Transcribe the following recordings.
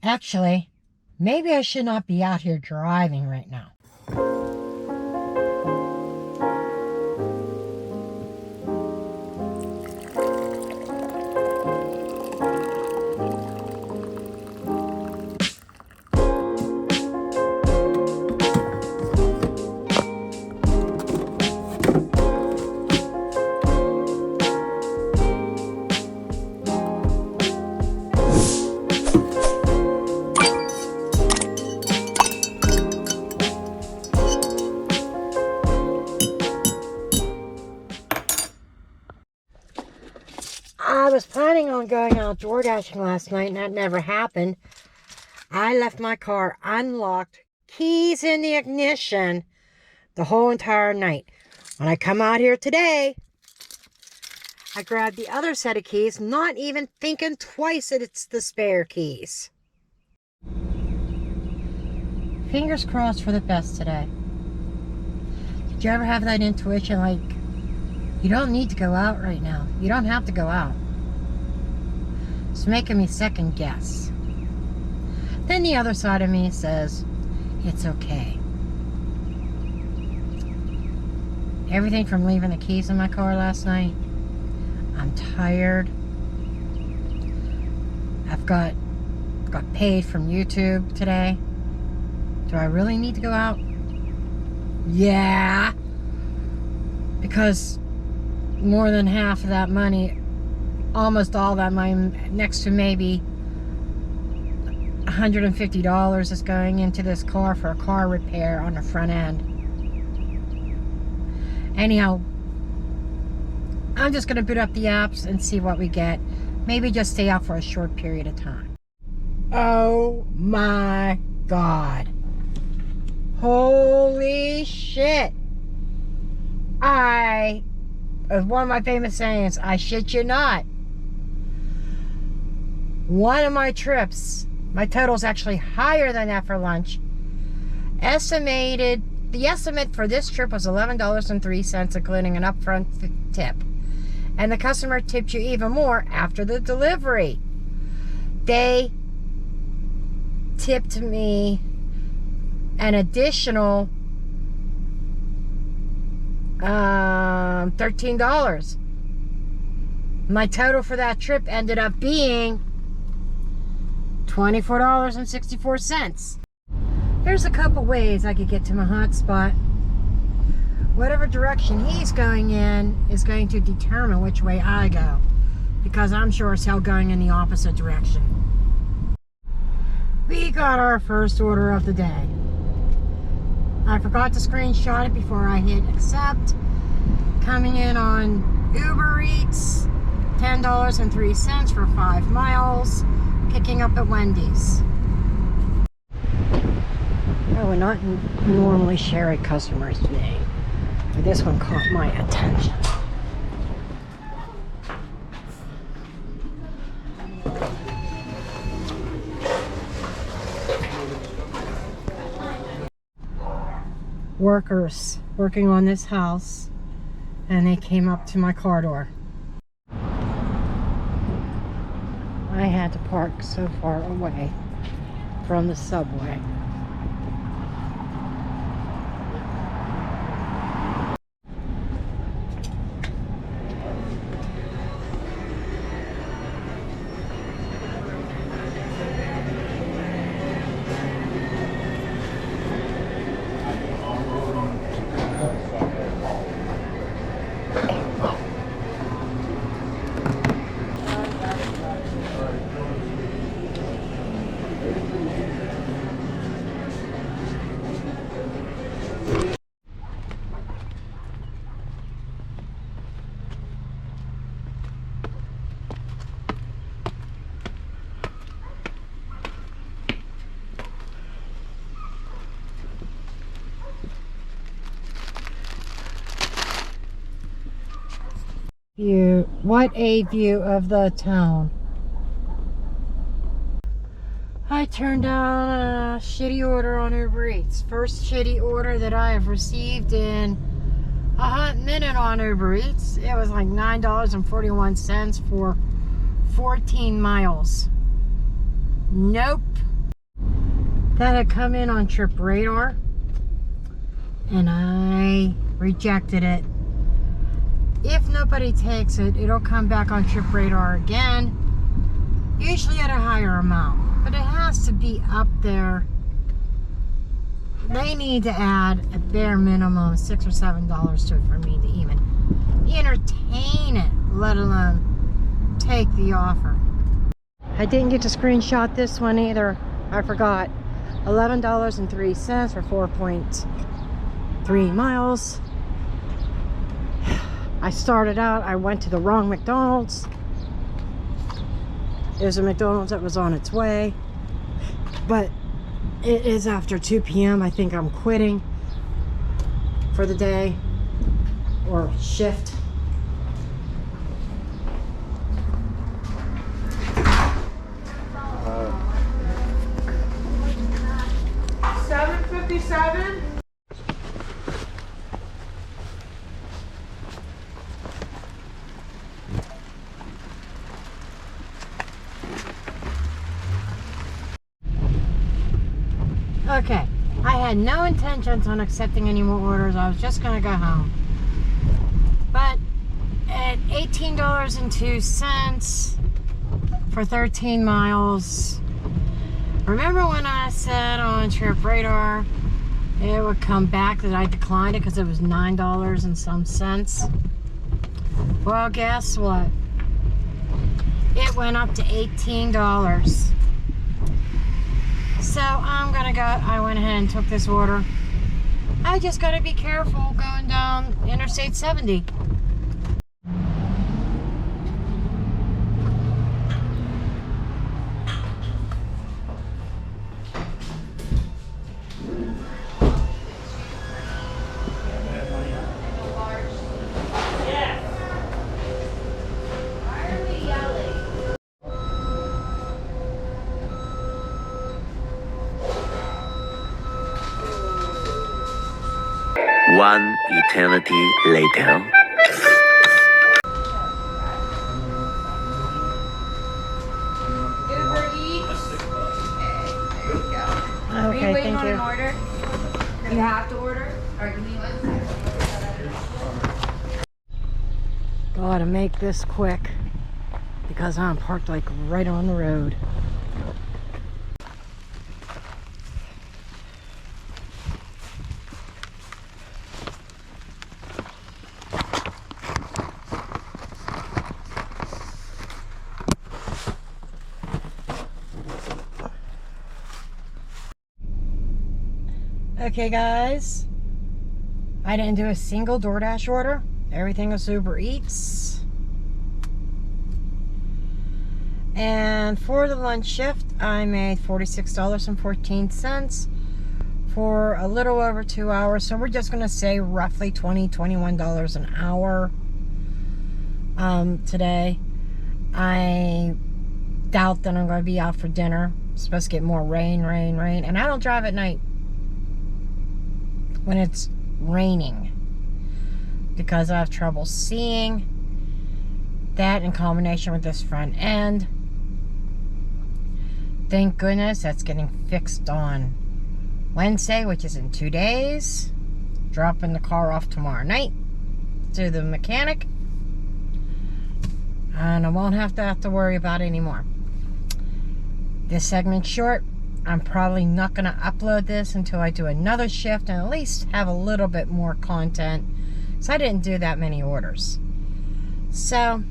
Actually, maybe I should not be out here driving right now. I was planning on going out DoorDashing last night, and that never happened. I left my car unlocked, keys in the ignition, the whole entire night. When I come out here today, I grabbed the other set of keys, not even thinking twice that it's the spare keys. Fingers crossed for the best today. Did you ever have that intuition like, you don't need to go out right now. You don't have to go out. It's making me second guess. Then the other side of me says, it's okay. Everything from leaving the keys in my car last night. I'm tired. I've got paid from YouTube today. Do I really need to go out? Yeah. Because more than half of that money, almost all that money, next to maybe $150 is going into this car for a car repair on the front end. Anyhow, I'm just going to boot up the apps and see what we get. Maybe just stay out for a short period of time. Oh my God. Holy shit. One of my famous sayings, I shit you not. One of my trips, my total's actually higher than that for lunch. The estimate for this trip was $11.03, including an upfront tip. And the customer tipped you even more after the delivery. They tipped me an additional $13. My total for that trip ended up being $24.64. There's a couple ways I could get to my hot spot. Whatever direction he's going in is going to determine which way I go, because I'm sure as hell going in the opposite direction. We got our first order of the day. I forgot to screenshot it before I hit accept. Coming in on Uber Eats, $10.03 for 5 miles. Picking up at Wendy's. Oh, we're not normally sherry customers today, but this one caught my attention. Workers working on this house, and they came up to my car door. I had to park so far away from the subway. What a view of the town. I turned down a shitty order on Uber Eats. First shitty order that I have received in a hot minute on Uber Eats. It was like $9.41 for 14 miles. Nope. that had come in on Trip Radar, and I rejected it. If nobody takes it, it'll come back on Trip Radar again, usually at a higher amount, but it has to be up there. They need to add a bare minimum $6 or $7 to it for me to even entertain it, let alone take the offer. I didn't get to screenshot this one either. I forgot. $11.03 for 4.3 miles. I started out, I went to the wrong McDonald's. There's a McDonald's that was on its way, but it is after 2 p.m. I think I'm quitting for the day or shift. $7.57. Okay, I had no intentions on accepting any more orders. I was just gonna go home. But at $18.02 for 13 miles, remember when I said on Trip Radar it would come back that I declined it because it was $9 and some cents? Well, guess what? It went up to $18. So I'm gonna go. I went ahead and took this order. I just gotta be careful going down Interstate 70. One eternity later. Uber Eats. Okay, Are you waiting thank on you. an order? You have to order? Or give me one second. Gotta make this quick because I'm parked like right on the road. Okay guys, I didn't do a single DoorDash order. Everything was Uber Eats. And for the lunch shift, I made $46.14 for a little over 2 hours. So we're just going to say roughly $20, $21 an hour today. I doubt that I'm going to be out for dinner. It's supposed to get more rain. And I don't drive at night when it's raining because I have trouble seeing. That in combination with this front end. Thank goodness that's getting fixed on Wednesday, which is in 2 days. Dropping the car off tomorrow night to the mechanic. And I won't have to worry about it anymore. This segment's short. I'm probably not going to upload this until I do another shift and at least have a little bit more content. So I didn't do that many orders. So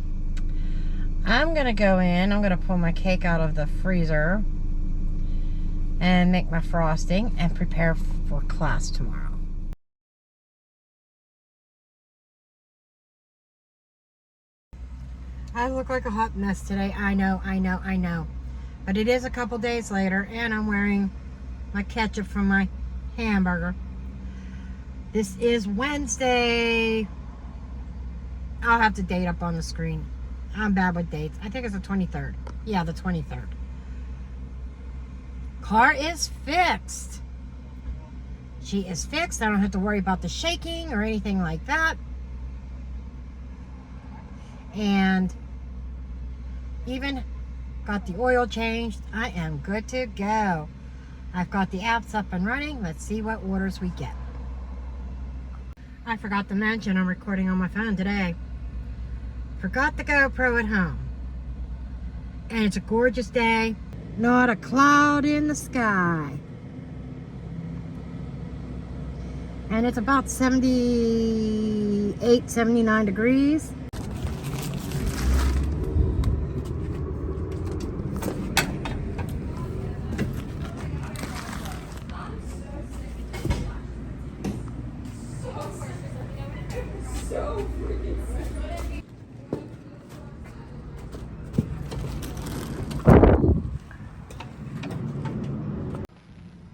I'm going to go in. I'm going to pull my cake out of the freezer and make my frosting and prepare for class tomorrow. I look like a hot mess today. I know. But it is a couple days later, and I'm wearing my ketchup from my hamburger. This is Wednesday. I'll have the date up on the screen. I'm bad with dates. I think it's the 23rd. Yeah, the 23rd. Car is fixed. She is fixed. I don't have to worry about the shaking or anything like that. And even got the oil changed. I am good to go. I've got the apps up and running. Let's see what orders we get. I forgot to mention I'm recording on my phone today. Forgot the GoPro at home. And it's a gorgeous day. Not a cloud in the sky. And it's about 78, 79 degrees.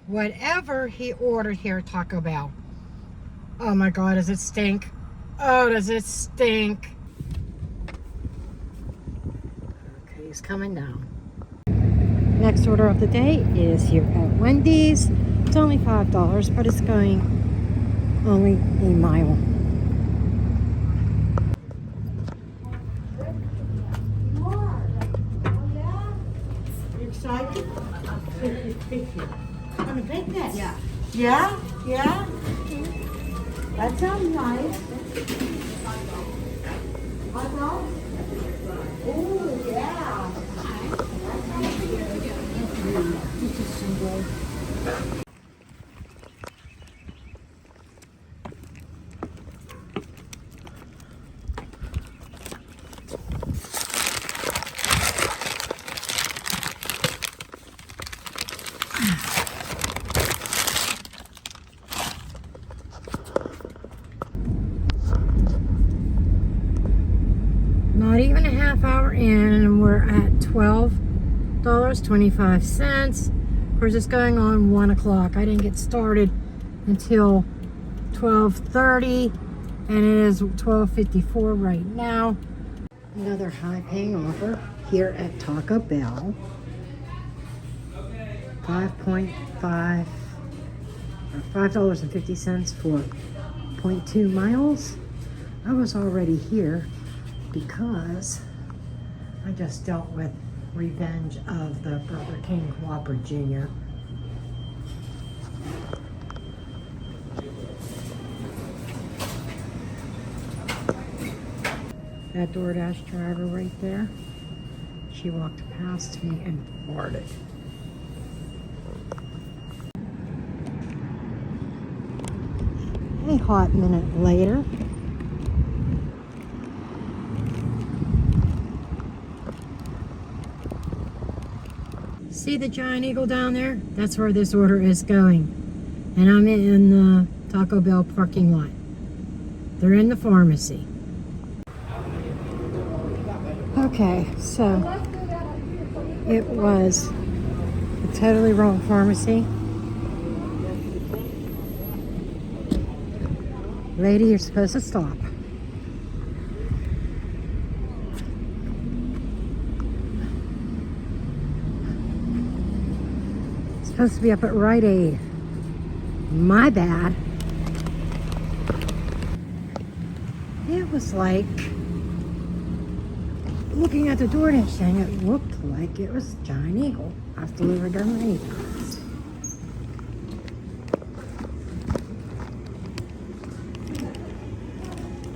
Whatever he ordered here at Taco Bell. Oh my God, does it stink? Oh, does it stink? Okay, he's coming down. Next order of the day is here at Wendy's. It's only $5, but it's going only a mile. You excited? Want to take that? Yeah. Yeah? Yeah? That sounds nice. Hot dog? Oh, yeah. This is so good. Not even a half hour in, and we're at $12.25. Of course, it's going on 1 o'clock. I didn't get started until 12:30, and it is 12:54 right now. Another high-paying offer here at Taco Bell. 5.5 or $5.50 for 0.2 miles. I was already here because I just dealt with revenge of the Burger King Whopper Jr. That DoorDash driver right there, she walked past me and farted. A hot minute later, see the giant eagle down there? That's where this order is going. And I'm in the Taco Bell parking lot. They're in the pharmacy. Okay, so it was a totally wrong pharmacy. Lady, you're supposed to stop. Supposed to be up at Rite Aid. My bad. It was like, looking at the DoorDash thing, it looked like it was Giant Eagle. I've delivered there many times.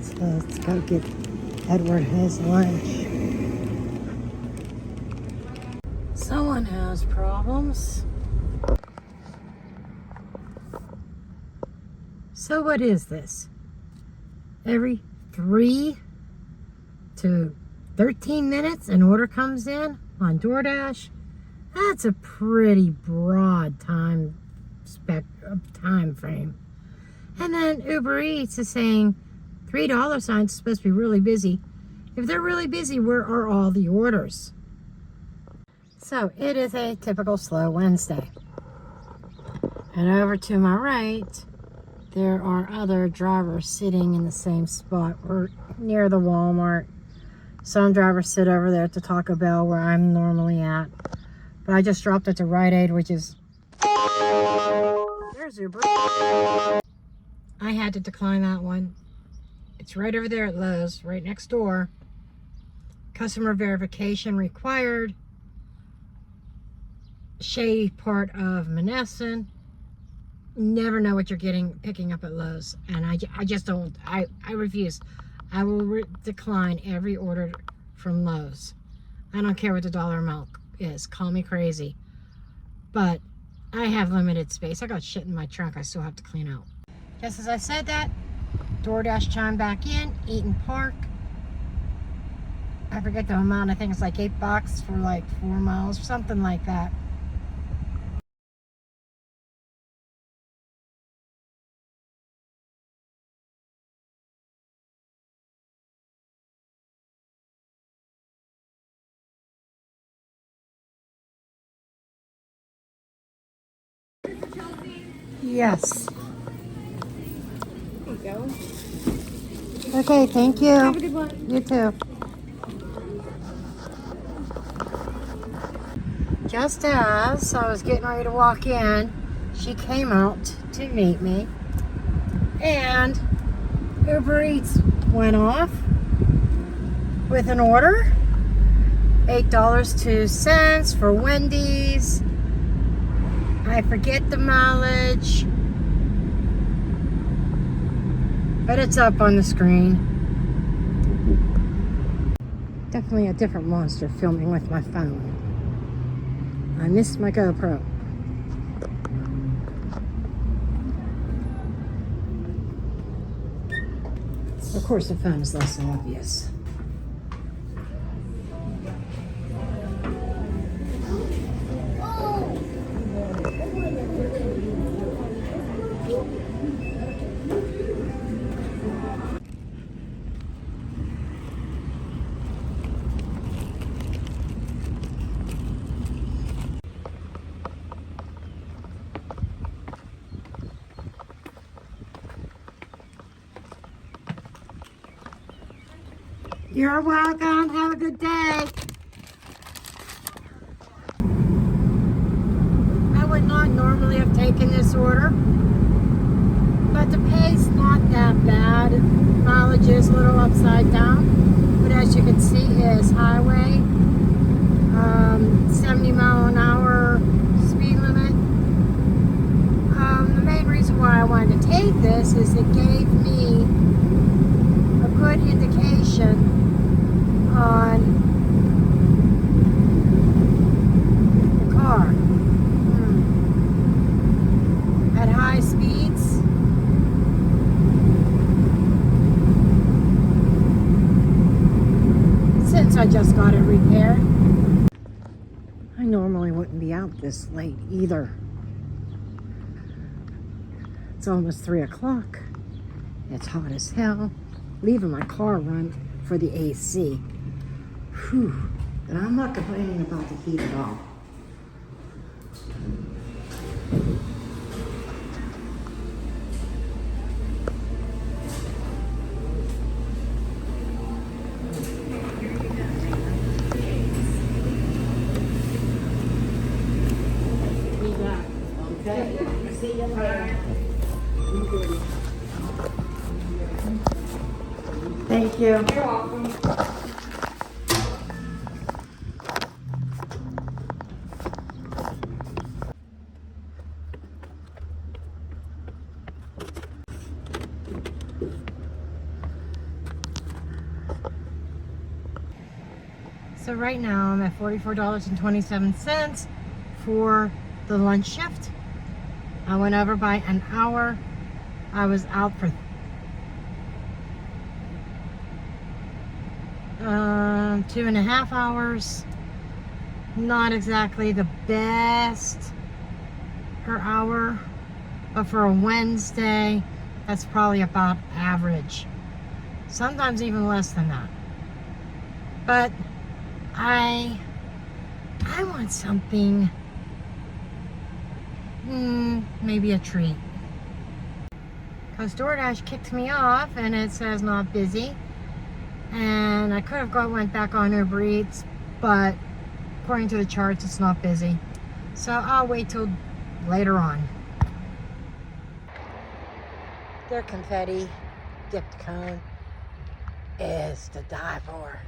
So let's go get Edward his lunch. Someone has problems. So what is this? Every 3 to 13 minutes an order comes in on DoorDash? That's a pretty broad time frame. And then Uber Eats is saying $3 signs is supposed to be really busy. If they're really busy, where are all the orders? So it is a typical slow Wednesday. And over to my right, there are other drivers sitting in the same spot. We're near the Walmart. Some drivers sit over there at the Taco Bell where I'm normally at. But I just dropped it to Rite Aid, which is... There's Uber. I had to decline that one. It's right over there at Lowe's, right next door. Customer verification required. shady part of Menneson. Never know what you're picking up at Lowe's, and I just don't. I refuse. I will decline every order from Lowe's. I don't care what the dollar amount is. Call me crazy, but I have limited space. I got shit in my trunk I still have to clean out. Just as I said that, DoorDash chimed back in. Eaton Park. I forget the amount. I think it's like $8 for like 4 miles or something like that. Yes. There you go. Okay, thank you. Have a good one. You too. Just as I was getting ready to walk in, she came out to meet me, and Uber Eats went off with an order. $8.02 for Wendy's. I forget the mileage, but it's up on the screen. Definitely a different monster filming with my phone. I missed my GoPro. Of course, the phone is less obvious. You're welcome. Have a good day. I would not normally have taken this order, but the pay's not that bad. Mileage is a little upside down, but as you can see, is highway, 70 mile an hour speed limit. The main reason why I wanted to take this is it gave me a good indication on the car. At high speeds, since I just got it repaired. I normally wouldn't be out this late either. It's almost 3 o'clock. It's hot as hell. Leaving my car run for the AC. Whew. And I'm not complaining about the heat at all. Okay. See you later. Thank you. You're welcome. So right now I'm at $44.27 for the lunch shift. I went over by an hour. I was out for 2.5 hours. Not exactly the best per hour, but for a Wednesday, that's probably about average. Sometimes even less than that. But I want something, maybe a treat. Because DoorDash kicked me off and it says not busy. And I could have went back on Uber Eats, but according to the charts, it's not busy. So I'll wait till later on. Their confetti dipped cone is to die for.